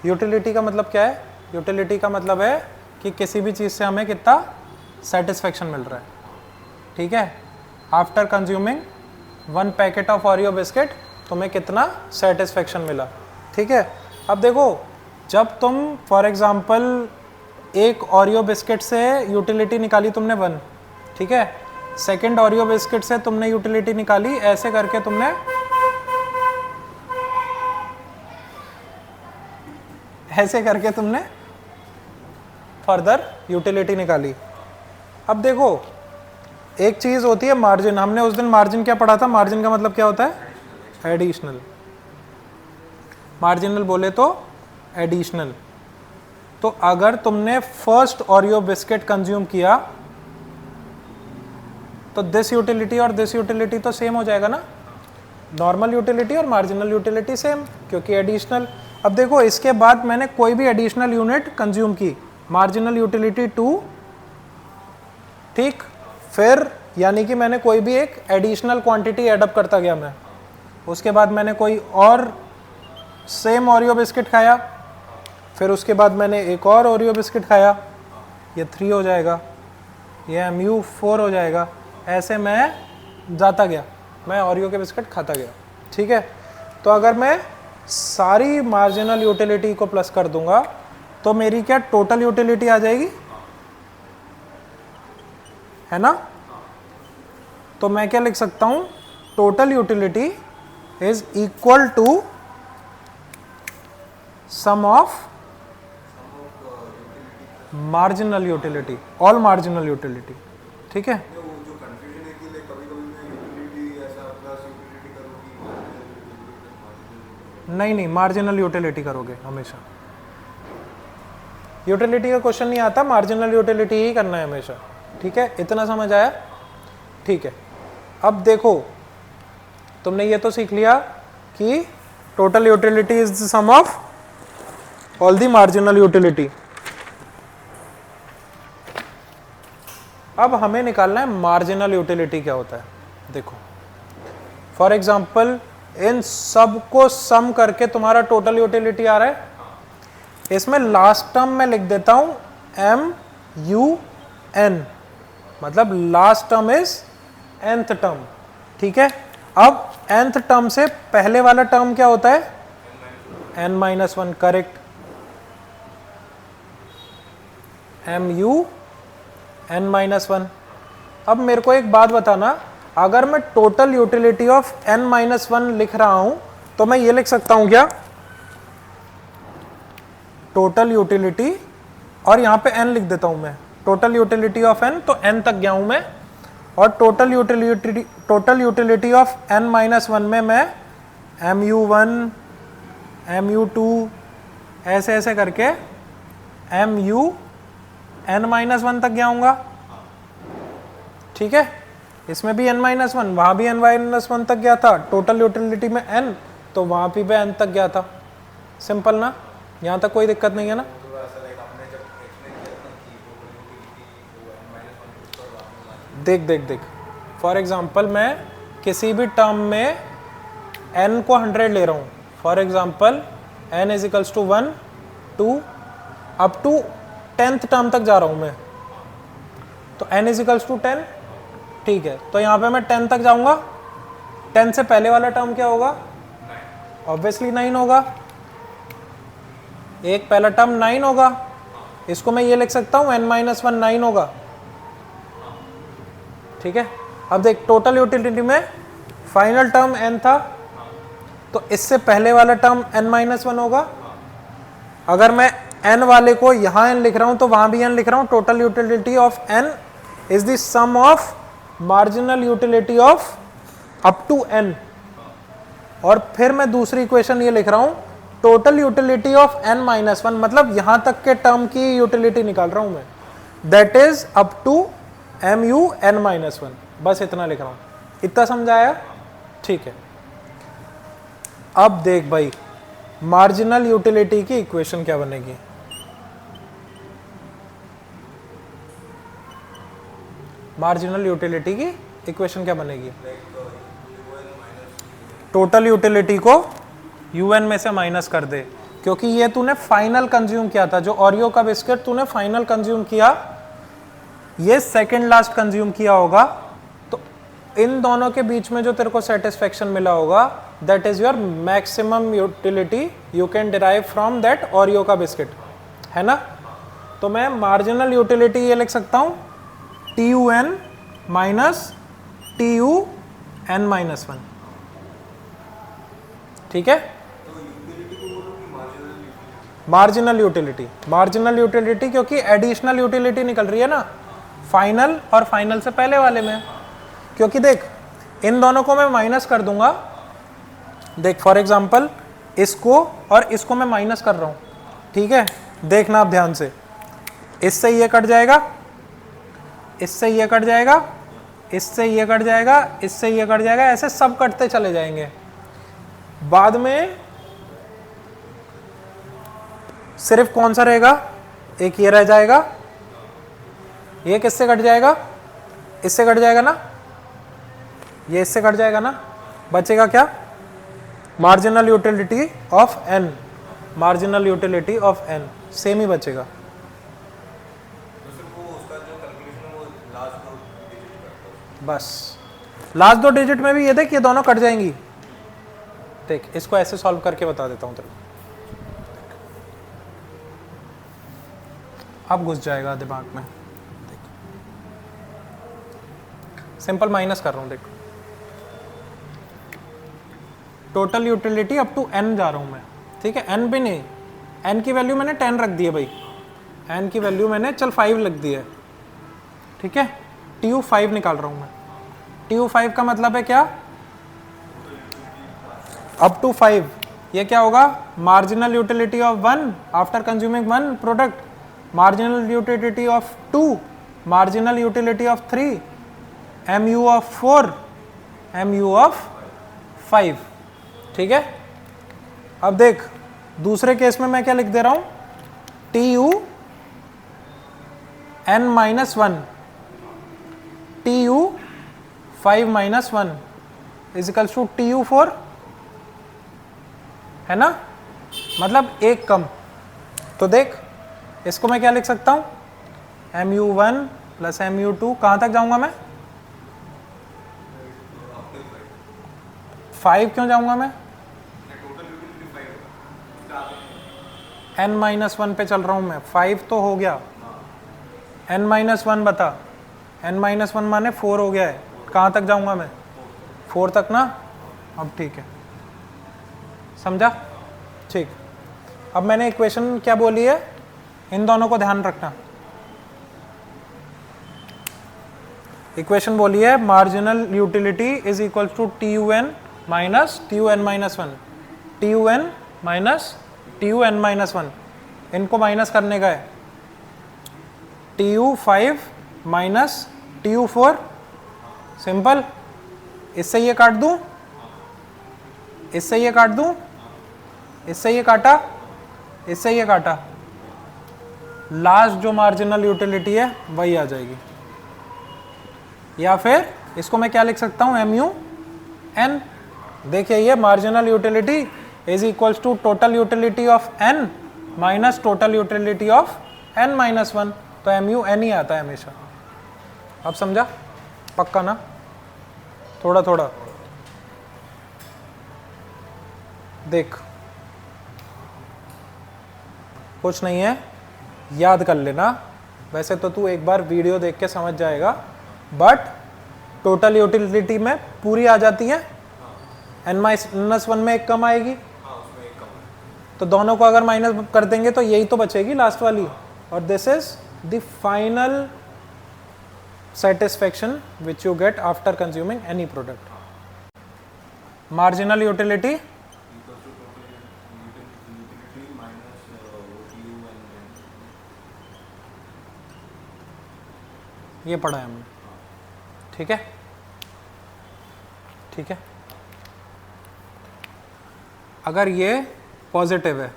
Utility का मतलब क्या है? यूटिलिटी का मतलब है कि किसी भी चीज़ से हमें कितना सेटिस्फेक्शन मिल रहा है, ठीक है। After consuming 1 packet of Oreo biscuit तुम्हें कितना सेटिस्फेक्शन मिला, ठीक है। अब देखो, जब तुम फॉर एग्जांपल एक ओरियो बिस्किट से यूटिलिटी निकाली तुमने 1, ठीक है, सेकंड ओरियो बिस्किट से तुमने यूटिलिटी निकाली, ऐसे करके तुमने फर्दर यूटिलिटी निकाली। अब देखो, एक चीज होती है मार्जिन। हमने उस दिन मार्जिन क्या पढ़ा था? मार्जिन का मतलब क्या होता है? एडिशनल। मार्जिनल बोले तो एडिशनल। तो अगर तुमने फर्स्ट ओरियो बिस्किट कंज्यूम किया तो दिस यूटिलिटी और दिस यूटिलिटी तो सेम हो जाएगा ना, नॉर्मल यूटिलिटी और मार्जिनल यूटिलिटी सेम, क्योंकि एडिशनल। अब देखो, इसके बाद मैंने कोई भी एडिशनल यूनिट कंज्यूम की, मार्जिनल यूटिलिटी 2, ठीक। फिर यानी कि मैंने कोई भी एक एडिशनल क्वांटिटी एडअप करता गया मैं, उसके बाद मैंने कोई और सेम ओरियो बिस्किट खाया, फिर उसके बाद मैंने एक और ओरियो बिस्किट खाया, ये 3 हो जाएगा, ये MU 4 हो जाएगा। ऐसे मैं जाता गया, मैं ओरियो के बिस्किट खाता गया, ठीक है। तो अगर मैं सारी मार्जिनल यूटिलिटी को प्लस कर दूंगा तो मेरी क्या टोटल यूटिलिटी आ जाएगी, है ना। तो मैं क्या लिख सकता हूं? Total utility is equal to sum of marginal utility, all marginal utility, ठीक है। नहीं, मार्जिनल यूटिलिटी करोगे हमेशा। यूटिलिटी का क्वेश्चन नहीं आता, मार्जिनल यूटिलिटी ही करना है हमेशा, ठीक है। इतना समझ आया? ठीक है। अब देखो, तुमने ये तो सीख लिया कि total utility is the sum of all the marginal utility. अब हमें निकालना है मार्जिनल यूटिलिटी क्या होता है। देखो, फॉर एग्जांपल इन सब को सम करके तुम्हारा टोटल यूटिलिटी आ रहा है। इसमें लास्ट टर्म में लिख देता हूं MUN, मतलब last term is nth term, ठीक है। अब nth टर्म से पहले वाला टर्म क्या होता है? n-1, correct. MUN-1। अब मेरे को एक बात बताना, अगर मैं टोटल यूटिलिटी ऑफ n-1 लिख रहा हूं तो मैं ये लिख सकता हूं क्या? टोटल यूटिलिटी, और यहां पे n लिख देता हूं मैं, टोटल यूटिलिटी ऑफ n, तो n तक गया हूं मैं, और टोटल यूटिलिटी ऑफ n-1 में मैं MU1, MU2 ऐसे ऐसे करके MUN-1 तक गया हूंगा, ठीक है। इसमें भी n-1, वहां भी n-1 तक गया था, टोटल यूटिलिटी में n, तो वहां भी n तक गया था। सिंपल ना, यहां तक कोई दिक्कत नहीं है ना। देख, फॉर एग्जाम्पल मैं किसी भी टर्म में n को 100 ले रहा हूं, for example n is equals to 1, 2 up to 10th term तक जा रहा हूं मैं, तो n इज इक्वल्स टू 10, ठीक है। तो यहां पे मैं 10 तक जाऊंगा, 10 से पहले वाला टर्म क्या होगा? ऑब्वियसली 9 होगा, एक पहला टर्म 9 होगा, इसको मैं ये लिख सकता हूं n-1 9 होगा, ठीक है। अब देख, टोटल यूटिलिटी में फाइनल टर्म n था, तो इससे पहले वाला टर्म n-1 होगा। अगर मैं n वाले को यहां n लिख रहा हूं तो वहां भी n लिख रहा हूं। Total utility of n is the sum of marginal utility of up to n, और फिर मैं दूसरी इक्वेशन ये लिख रहा हूं, टोटल यूटिलिटी ऑफ n-1, मतलब यहां तक के टर्म की यूटिलिटी निकाल रहा हूं मैं, that is up to MUN-1, बस इतना लिख रहा हूं। इतना समझाया? ठीक है। अब देख भाई, मार्जिनल यूटिलिटी की इक्वेशन क्या बनेगी? मार्जिनल यूटिलिटी की इक्वेशन क्या बनेगी? टोटल यूटिलिटी को UN में से माइनस कर दे, क्योंकि ये तूने फाइनल कंज्यूम किया था, जो ओरियो का बिस्किट तूने फाइनल कंज्यूम किया, ये सेकंड लास्ट कंज्यूम किया होगा, तो इन दोनों के बीच में जो तेरे को सेटिस्फेक्शन मिला होगा, that is your maximum utility you can derive from that Oreo का बिस्किट, है ना। तो मैं मार्जिनल यूटिलिटी ये लिख सकता हूं TUN माइनस TUN-1, ठीक है। मार्जिनल यूटिलिटी क्योंकि एडिशनल यूटिलिटी निकल रही है ना फाइनल और फाइनल से पहले वाले में, क्योंकि देख इन दोनों को मैं माइनस कर दूंगा। देख फॉर एग्जांपल इसको और इसको मैं माइनस कर रहा हूं, ठीक है। देखना आप ध्यान से, इससे ये कट जाएगा, इससे ये कट जाएगा, इससे ये कट जाएगा, इससे ये कट जाएगा, ऐसे सब कटते चले जाएंगे। बाद में सिर्फ कौन सा रहेगा, एक ये रह जाएगा। ये किससे कट जाएगा, इससे कट जाएगा ना, ये इससे कट जाएगा ना, बचेगा क्या, marginal utility of n, marginal utility of n same ही बचेगा। बस लास्ट 2 डिजिट में भी ये देख, ये दोनों कट जाएंगी। देख इसको ऐसे सॉल्व करके बता देता हूं तेरे को, अब घुस जाएगा दिमाग में। देख सिंपल माइनस कर रहा हूं, देख total utility up to n जा रहा हूं मैं, ठीक है। n भी नहीं, n की वैल्यू मैंने 10 रख दी है भाई, n की वैल्यू मैंने चल 5 रख दी है, ठीक है। TU5 निकाल रहा हूं मैं। TU5 का मतलब है क्या, अप टू 5। ये क्या होगा, marginal utility of 1 after consuming 1 product, marginal utility of 2, marginal utility of 3, MU of 4, MU of 5, ठीक है। अब देख दूसरे केस में मैं क्या लिख दे रहा हूं, TUN-1, TU5-1 equals to TU4, है ना, मतलब एक कम। तो देख इसको मैं क्या लिख सकता हूं, MU1 प्लस MU2, कहां तक जाऊंगा मैं, 5 क्यों जाऊंगा मैं, n-1 पे चल रहा हूं मैं, 5 तो हो गया, n-1 बता, n-1 माने 4 हो गया है, कहां तक जाऊंगा मैं, 4 तक ना। अब ठीक है, समझा, ठीक। अब मैंने इक्वेशन क्या बोली है, इन दोनों को ध्यान रखना। इक्वेशन बोली है marginal utility is equal to TUN minus TUN-1, TUN minus TUN-1, इनको माइनस करने का है, TU5 माइनस TU4, सिंपल। इससे ये काट दूं, इससे ये काट दूं, इससे ये काटा, इससे ये काटा, लास्ट जो मार्जिनल यूटिलिटी है वही आ जाएगी। या फिर इसको मैं क्या लिख सकता हूं, MUN। देखिए ये marginal utility is equals to total utility of n minus total utility of n-1, तो MUN ही आता है हमेशा। अब समझा, पक्का ना, थोड़ा थोड़ा देख, कुछ नहीं है, याद कर लेना। वैसे तो तू एक बार वीडियो देख के समझ जाएगा, बट टोटल यूटिलिटी में पूरी आ जाती है, n-1 में एक कम आएगी, तो दोनों को अगर माइनस कर देंगे तो यही तो बचेगी लास्ट वाली, और this is the final satisfaction which you get after consuming any product. Marginal utility ये पढ़ा है हमने, ठीक है, ठीक है। अगर ये पॉजिटिव है,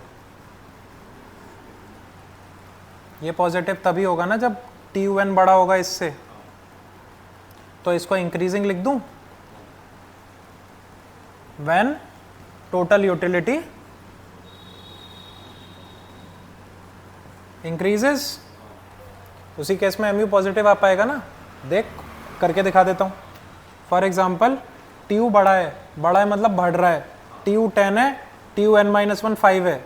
ये पॉजिटिव तभी होगा ना जब TUN बड़ा होगा इससे, तो इसको इंक्रीजिंग लिख दूं, व्हेन टोटल यूटिलिटी इंक्रीजेस, उसी केस में एम यू पॉजिटिव आ पाएगा ना। देख करके दिखा देता हूँ। फॉर एग्जाम्पल टी यू बड़ा है मतलब बढ़ रहा है, टी यू 10 है, टी यू n-1 5 है,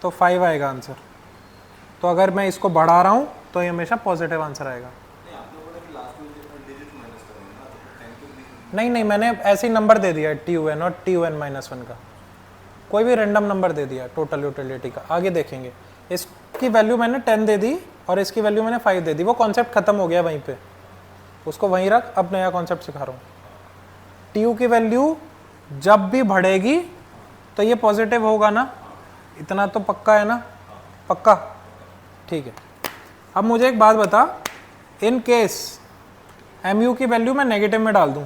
तो 5 आएगा आंसर। तो अगर मैं इसको बढ़ा रहा हूँ तो ये हमेशा पॉजिटिव आंसर आएगा। नहीं, मैंने ऐसे ही नंबर दे दिया टी यू एन और टी यू n-1 का, कोई भी रैंडम नंबर दे दिया टोटल यूटिलिटी का। आगे देखेंगे, इसकी वैल्यू मैंने 10 दे दी और इसकी वैल्यू मैंने 5 दे दी, वो कॉन्सेप्ट खत्म हो गया वहीं पे, उसको वहीं रख। अब नया कॉन्सेप्ट सिखा रहा हूँ। टी यू की वैल्यू जब भी बढ़ेगी तो ये पॉजिटिव होगा ना, इतना तो पक्का है ना, पक्का, ठीक है। अब मुझे एक बात बता, इन केस एम यू की वैल्यू मैं नेगेटिव में डाल दूं,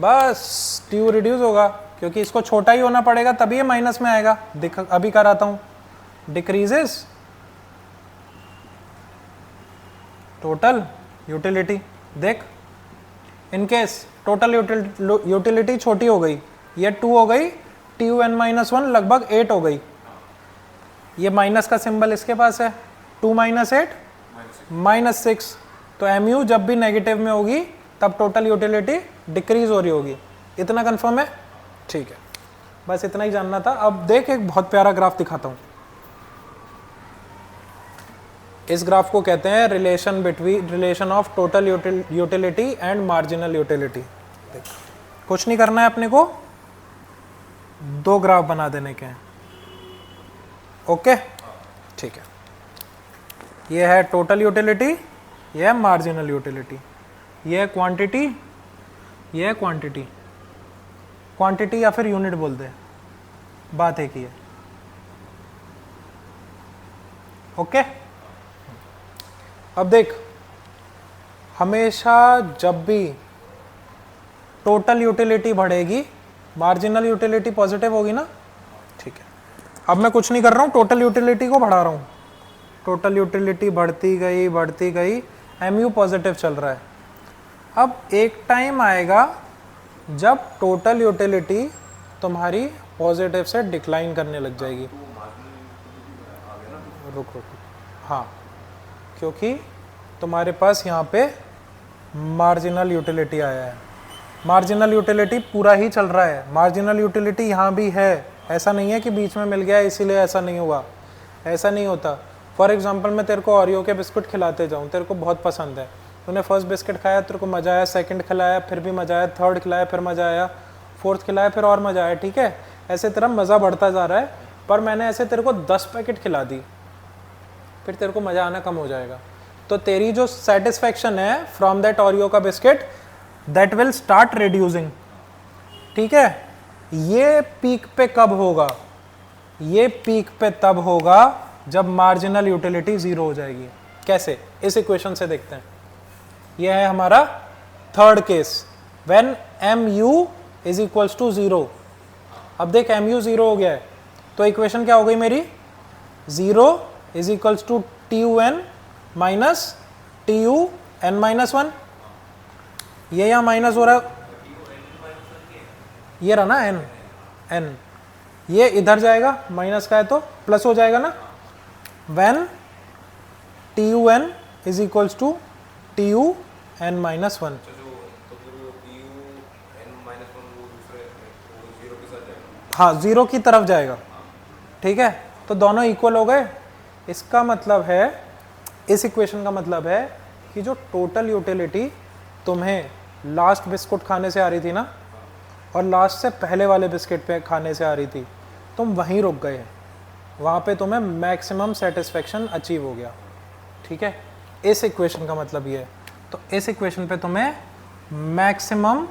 बस टी यू रिड्यूस होगा, क्योंकि इसको छोटा ही होना पड़ेगा तभी ये माइनस में आएगा। अभी कराता हूं, डिक्रीजेस टोटल यूटिलिटी। देख इन केस टोटल यूटिलिटी छोटी हो गई, ये 2 हो गई, टी यू n-1 लगभग 8 हो गई, ये माइनस का सिंबल इसके पास है, 2 - 8 -6। तो एम यू जब भी नेगेटिव में होगी तब टोटल यूटिलिटी डिक्रीज हो रही होगी। इतना कंफर्म है? ठीक है, बस इतना ही जानना था। अब देख एक बहुत प्यारा ग्राफ दिखाता हूं। इस ग्राफ को कहते हैं relation of total utility and marginal utility. कुछ नहीं करना है अपने को, 2 ग्राफ बना देने के हैं। ओके, ठीक है। ये है टोटल यूटिलिटी, ये है मार्जिनल यूटिलिटी, ये है क्वांटिटी, ये है क्वांटिटी। क्वांटिटी या फिर यूनिट बोल दे, बात एक ही है। ओके, अब देख, हमेशा जब भी टोटल यूटिलिटी बढ़ेगी मार्जिनल यूटिलिटी पॉजिटिव होगी ना, ठीक है। अब मैं कुछ नहीं कर रहा हूँ, टोटल यूटिलिटी को बढ़ा रहा हूँ, टोटल यूटिलिटी बढ़ती गई, एम यू पॉजिटिव चल रहा है। अब एक टाइम आएगा जब टोटल यूटिलिटी तुम्हारी पॉजिटिव से डिक्लाइन करने लग जाएगी। रुक, हाँ, क्योंकि तुम्हारे पास यहाँ पे मार्जिनल यूटिलिटी आया है। मार्जिनल यूटिलिटी पूरा ही चल रहा है, मार्जिनल यूटिलिटी यहाँ भी है, ऐसा नहीं है कि बीच में मिल गया इसीलिए ऐसा नहीं हुआ, ऐसा नहीं होता। फॉर एग्जांपल मैं तेरे को ओरियो के बिस्कुट खिलाते जाऊँ, तेरे को बहुत पसंद है, तूने फर्स्ट बिस्किट खाया, तेरे को मज़ा आया, सेकंड खिलाया फिर भी मज़ा आया, थर्ड खिलाया फिर मज़ा आया, फोर्थ खिलाया फिर और मज़ा आया, ठीक है। ऐसे तेरा मज़ा बढ़ता जा रहा है, पर मैंने ऐसे तेरे को 10 पैकेट खिला दी, फिर तेरे को मज़ा आना कम हो जाएगा। तो तेरी जो सेटिस्फैक्शन है फ्रॉम दैट ओरियो का biscuit, that will start reducing, ठीक है। ये पीक पे कब होगा? ये पीक पे तब होगा जब मार्जिनल यूटिलिटी 0 हो जाएगी। कैसे? इस इक्वेशन से देखते हैं। ये है हमारा third case, when M U is equals to 0। अब देख एम यू 0 हो गया है, तो इक्वेशन क्या हो गई मेरी? 0 is equals to T U N minus T U n-1। ये यहाँ माइनस हो रहा है, ये रहा ना n, ये इधर जाएगा, माइनस का है तो प्लस हो जाएगा ना। When T U N is equals to T U n-1। हाँ, 0 की तरफ जाएगा, ठीक है। तो दोनों इक्वल हो गए। इसका मतलब है, इस इक्वेशन का मतलब है कि जो टोटल यूटिलिटी तुम्हें लास्ट बिस्कुट खाने से आ रही थी ना, और लास्ट से पहले वाले बिस्किट पे खाने से आ रही थी, तुम वहीं रुक गए, वहाँ पे तुम्हें मैक्सिमम सेटिस्फेक्शन अचीव हो गया, ठीक है। इस इक्वेशन का मतलब ये है। तो इस इक्वेशन पे तुम्हें मैक्सिमम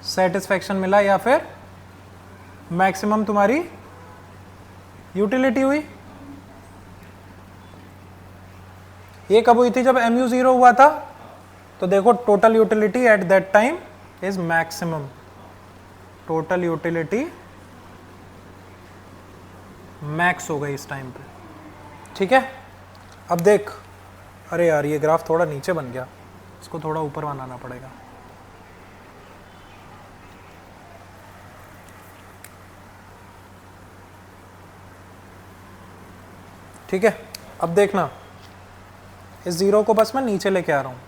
सेटिस्फेक्शन मिला या फिर मैक्सिमम तुम्हारी यूटिलिटी हुई। ये कब हुई थी? जब एम यू 0 हुआ था। तो देखो total utility at that time is maximum, total utility max हो गई इस टाइम पे, ठीक है। अब देख, अरे यार ये ग्राफ थोड़ा नीचे बन गया, इसको थोड़ा ऊपर बनाना पड़ेगा। ठीक है, अब देखना इस जीरो को बस मैं नीचे लेके आ रहा हूं।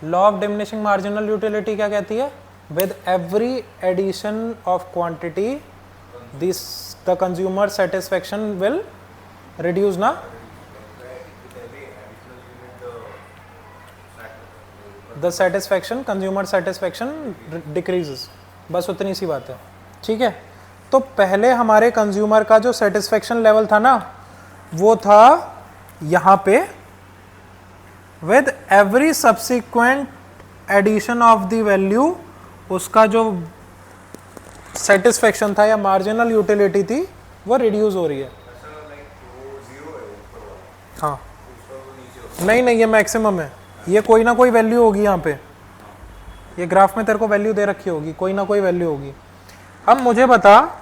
Law of diminishing marginal utility क्या कहती है? With every addition of quantity this the consumer satisfaction will reduce ना, the satisfaction consumer satisfaction decreases. बस उतनी सी बात है, ठीक है। तो पहले हमारे कंज्यूमर का जो सेटिस्फेक्शन लेवल था ना, वो था यहां पे with every subsequent addition of the value, उसका जो सेटिस्फेक्शन था या मार्जिनल यूटिलिटी थी वो रिड्यूस हो रही है। हाँ, नहीं नहीं, ये मैक्सिमम है, ये कोई ना कोई वैल्यू होगी यहाँ पे, ये ग्राफ में तेरे को वैल्यू दे रखी होगी, कोई ना कोई वैल्यू होगी। अब मुझे बता,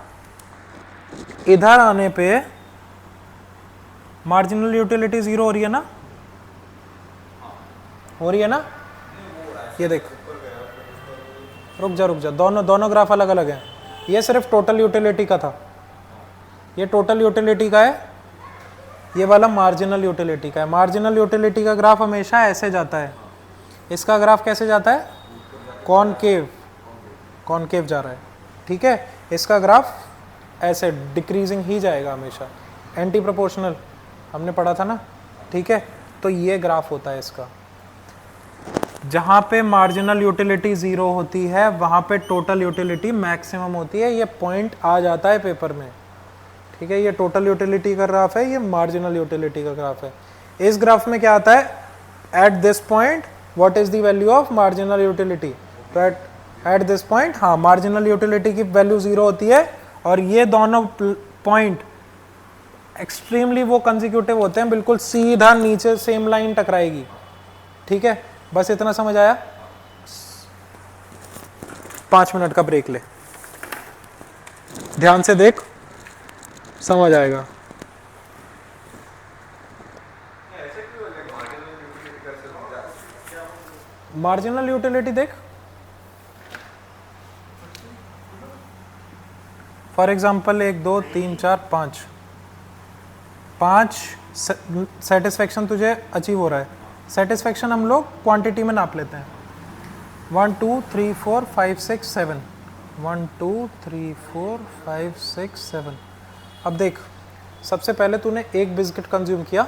इधर आने पे मार्जिनल यूटिलिटी जीरो हो रही है ना, हो रही है ना? ये देख, रुक जा, दोनों ग्राफ अलग अलग हैं। ये सिर्फ टोटल यूटिलिटी का था, ये टोटल यूटिलिटी का है, ये वाला मार्जिनल यूटिलिटी का है। मार्जिनल यूटिलिटी का ग्राफ हमेशा ऐसे जाता है, इसका ग्राफ कैसे जाता है? कॉनकेव जा रहा है, ठीक है। इसका ग्राफ ऐसे डिक्रीजिंग ही जाएगा हमेशा, एंटी प्रोपोर्शनल हमने पढ़ा था ना, ठीक है। तो ये ग्राफ होता है इसका। जहाँ पे मार्जिनल यूटिलिटी ज़ीरो होती है वहाँ पे टोटल यूटिलिटी मैक्सिमम होती है, ये पॉइंट आ जाता है पेपर में, ठीक है। ये टोटल यूटिलिटी का ग्राफ है, ये मार्जिनल यूटिलिटी का ग्राफ है। इस ग्राफ में क्या आता है? At this point what is the value of marginal utility? तो एट दिस पॉइंट, हाँ, मार्जिनल यूटिलिटी की वैल्यू जीरो होती है, और ये दोनों पॉइंट एक्सट्रीमली वो कंसेक्यूटिव होते हैं, बिल्कुल सीधा नीचे सेम लाइन टकराएगी, ठीक है। बस इतना समझ आया? 5 मिनट का ब्रेक ले, ध्यान से देख, समझ आएगा। मार्जिनल यूटिलिटी देख, फॉर एग्जाम्पल 1 2 3 4 5 सेटिस्फेक्शन तुझे अचीव हो रहा है। सेटिस्फेक्शन हम लोग क्वांटिटी में नाप लेते हैं, 1 2 3 4 5 6 7, 1 2 3 4 5 6 7। अब देख, सबसे पहले तूने एक बिस्किट कंज्यूम किया,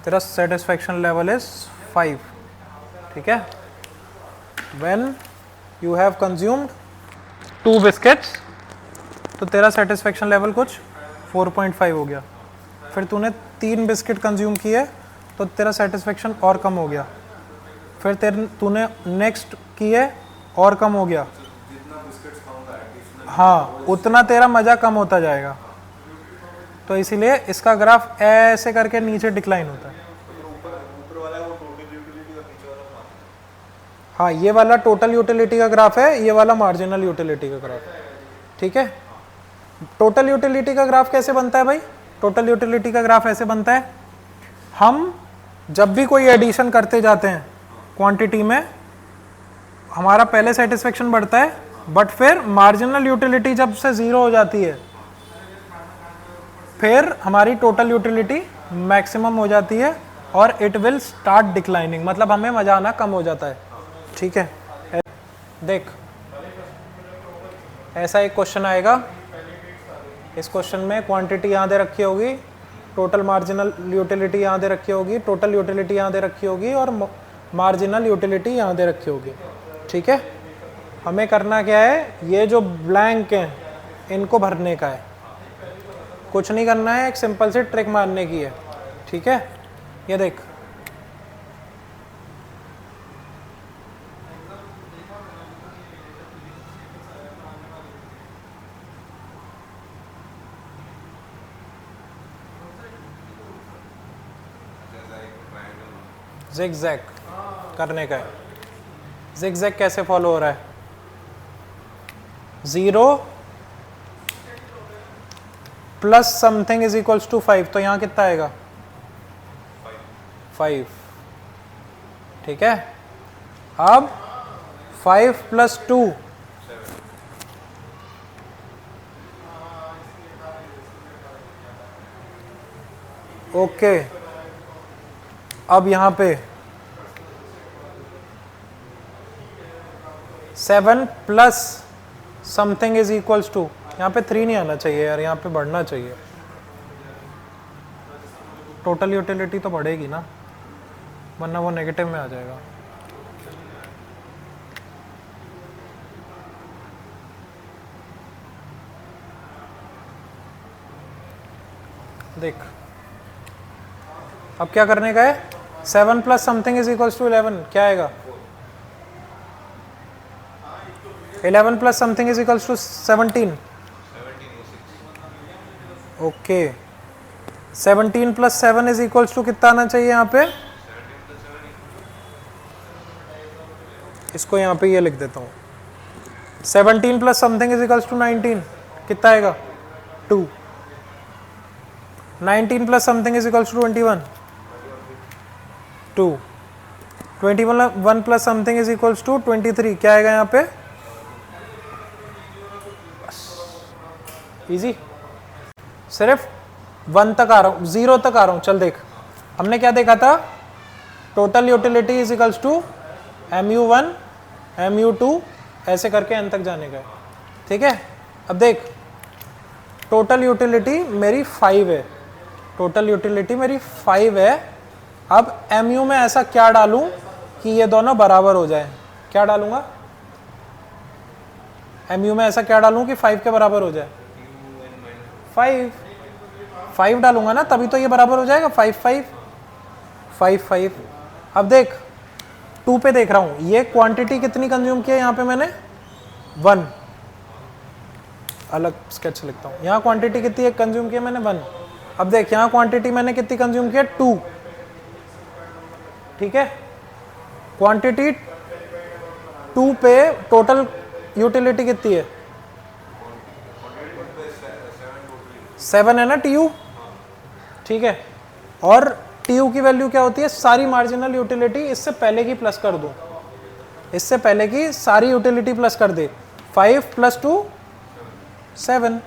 तेरा सेटिस्फेक्शन लेवल इज 5, ठीक है। When you have consumed 2 biscuits, तो तेरा सेटिस्फेक्शन लेवल कुछ 4.5 हो गया। फिर तूने 3 बिस्किट कंज्यूम किए, तो तेरा सेटिस्फेक्शन और कम हो गया। फिर तूने नेक्स्ट किए और कम हो गया, हाँ, उतना तेरा मज़ा कम होता जाएगा। तो इसीलिए इसका ग्राफ ऐसे करके नीचे डिक्लाइन होता है। हाँ, ये वाला टोटल यूटिलिटी का ग्राफ है, ये वाला मार्जिनल यूटिलिटी का ग्राफ है, ठीक है। टोटल यूटिलिटी का ग्राफ कैसे बनता है भाई? टोटल यूटिलिटी का ग्राफ ऐसे बनता है, हम जब भी कोई एडिशन करते जाते हैं क्वांटिटी में, हमारा पहले सेटिस्फेक्शन बढ़ता है, बट फिर मार्जिनल यूटिलिटी जब से जीरो हो जाती है, फिर हमारी टोटल यूटिलिटी मैक्सिमम हो जाती है, और इट विल स्टार्ट डिक्लाइनिंग, मतलब हमें मजा आना कम हो जाता है, ठीक है। देख, ऐसा एक क्वेश्चन आएगा, इस क्वेश्चन में क्वांटिटी यहाँ दे रखी होगी, टोटल मार्जिनल यूटिलिटी यहाँ दे रखी होगी, टोटल यूटिलिटी यहाँ दे रखी होगी, और मार्जिनल यूटिलिटी यहाँ दे रखी होगी, ठीक है। हमें करना क्या है? ये जो ब्लैंक हैं इनको भरने का है, कुछ नहीं करना है, एक सिंपल सी ट्रिक मारने की है, ठीक है। ये देख, ज़िगज़ैग करने का है। ज़िगज़ैग कैसे फॉलो हो रहा है? 0 plus something is equals to 5, तो यहाँ कितना आएगा? 5, ठीक है। अब 5 प्लस 2, ओके, अब यहाँ पे 7 plus something is equals to, यहाँ पे 3 नहीं आना चाहिए यार, यहाँ पे बढ़ना चाहिए। टोटल यूटिलिटी तो बढ़ेगी ना, वरना वो नेगेटिव में आ जाएगा। देख अब क्या करने का है, 7 plus something is equals to 11, क्या आएगा 11 plus something is equals to 17। Okay, 17 plus 7 is equals to कितना आना चाहिए यहाँ पे, इसको यहाँ पे ये लिख देता हूँ, 17 plus something is equals to 19, कितना आएगा 2। 19 plus something is equals to 21, 2। 21 plus something is equals to 23, क्या आएगा यहाँ पे, इजी। सिर्फ 1 तक आ रहा हूँ, 0 तक आ रहा हूँ। चल देख, हमने क्या देखा था, total utility is equals to mu1 mu2 ऐसे करके n तक जाने का है, ठीक है। अब देख टोटल यूटिलिटी मेरी 5 है, टोटल यूटिलिटी मेरी 5 है। अब mu में ऐसा क्या डालूं कि ये दोनों बराबर हो जाए, क्या डालूंगा mu में ऐसा क्या डालूं कि 5 के बराबर हो जाए, 5 डालूंगा ना, तभी तो ये बराबर हो जाएगा, 5 5 5 5। अब देख 2 पे देख रहा हूं, ये क्वांटिटी कितनी कंज्यूम की है यहाँ पे मैंने 1, अलग स्केच लिखता हूँ, यहाँ क्वांटिटी कितनी कंज्यूम की है मैंने 1। अब देख यहाँ क्वांटिटी मैंने कितनी कंज्यूम की है 2, ठीक है। क्वांटिटी 2 पे टोटल यूटिलिटी कितनी है 7 है ना TU, ठीक है। और TU की वैल्यू क्या होती है, सारी मार्जिनल यूटिलिटी इससे पहले की प्लस कर दूं, इससे पहले की सारी यूटिलिटी प्लस कर दे, 5 + 2 7।